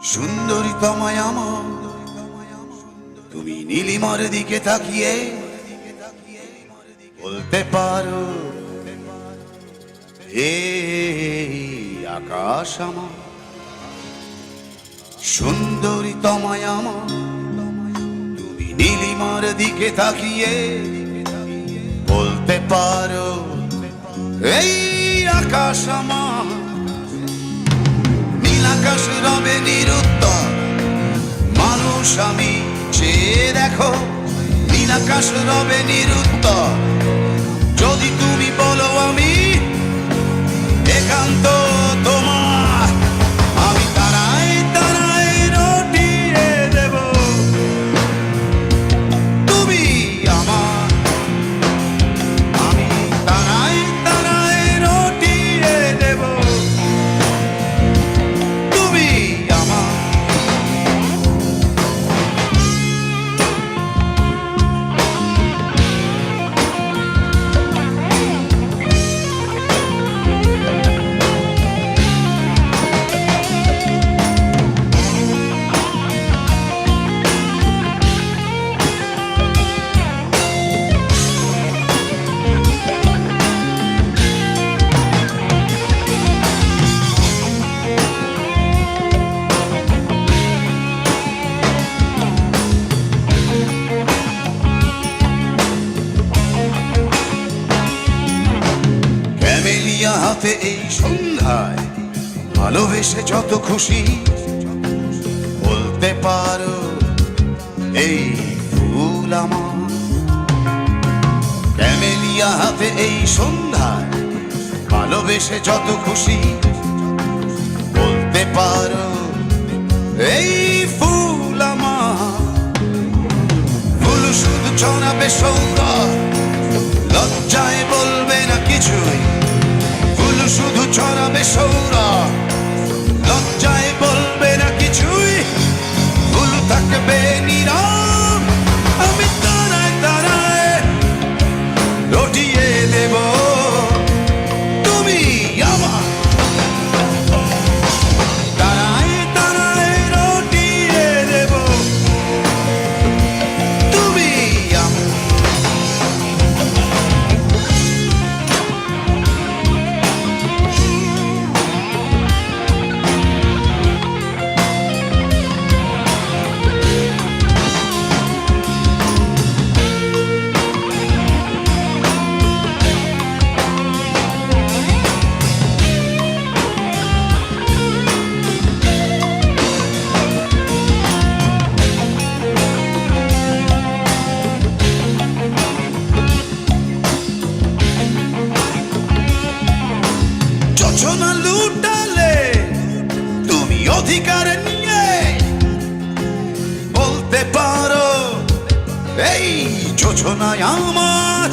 সুন্দরী তোমায় আমার, তুমি নীলিমার দিকে তাকিয়ে বলতে পারো, হে আকাশ আমার। সুন্দরী তোমায় আমার, তুমি নীলিমার দিকে তাকিয়ে বলতে পারো, এই আকাশ আমার। নীল আকাশ রবে নিরুত্তর, মানুষ আমি চেয়ে দেখো। নীল আকাশ রবে নিরুত্তর, যদি তুমি বলো আমি একান্ত তোমার। আমি তারাই তারাই রটিয়ে দেব, তুমি আমার। আমি তারাই তারাই রটিয়ে দেব, তুমি আমার। ক্যামেলিয়া হাতে এই সন্ধ্যায় ভালোবেসে যত খুশি বলতে পারো, এই ফুল আমার। ক্যামেলিয়া হাতে এই সন্ধ্যায় ভালোবেসে যত খুশি বলতে পারো, এই ফুল আমার। ফুল শুধু ছড়াবে সৌরভ, লজ্জায় বলবে না কিছুই। ফুল শুধু ছড়াবে সৌরভ, লজ্জায় বলবে না কিছুই। ফুল থাকবে নীরব, আমি তারায় তারায় রটিয়ে দেব, তুমি আমার। তারায় তারায় রটিয়ে দেব, তুমি আমার। যোজনা লুটালে তুমি অধিকার নিয়ে বলতে পারো, এই যোজনায় আমার।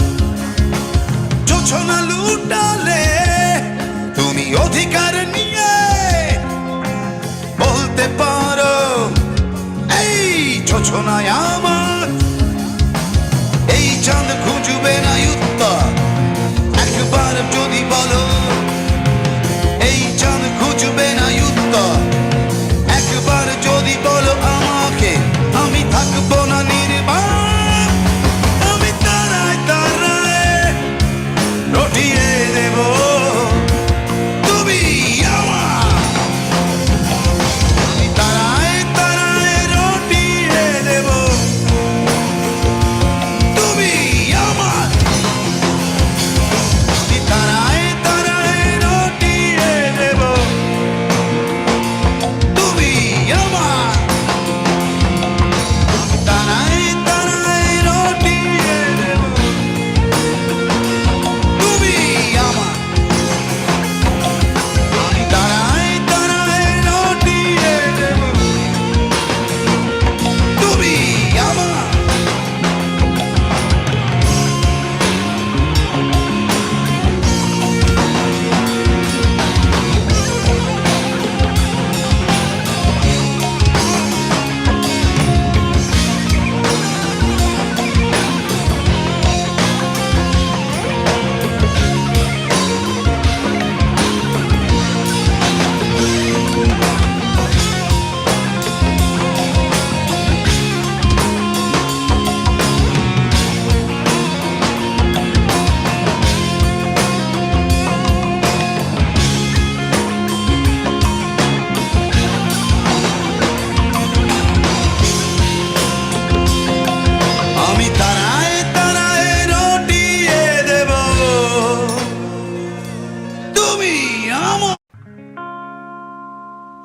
যোজনা লুটালে তুমি অধিকার নিয়ে বলতে পারো, এই যোজনায় আমার। এই চাঁদ খুঁজবে না উত্তর, একবার যদি বলো, এই চাঁদ খুঁজবে না উত্তর, একবার যদি বলো আমাকে। আমি থাকবো না নির্বাক, আমি তারায় তারায় রটিয়ে দেব, তুমি আমার। আমি তারায় তারায় রটিয়ে দেব,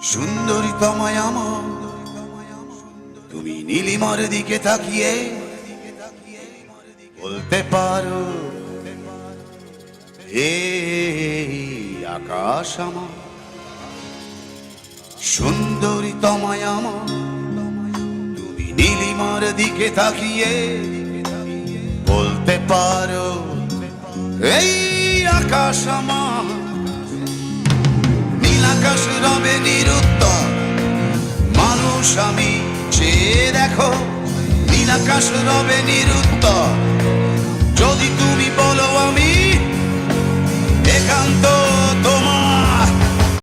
সুন্দরী তোমায় আমার, তুমি নীলিমার দিকে তাকিয়ে বলতে পারো, এই আকাশ আমার। সুন্দরী তোমায় আমার, তুমি নীলিমার দিকে তাকিয়ে বলতে পারো, এই আকাশ আমার। নীল আকাশ রবে নিরুত্তর, মানুষ আমি চেয়ে দেখো। নীল আকাশ রবে নিরুত্তর, যদি তুমি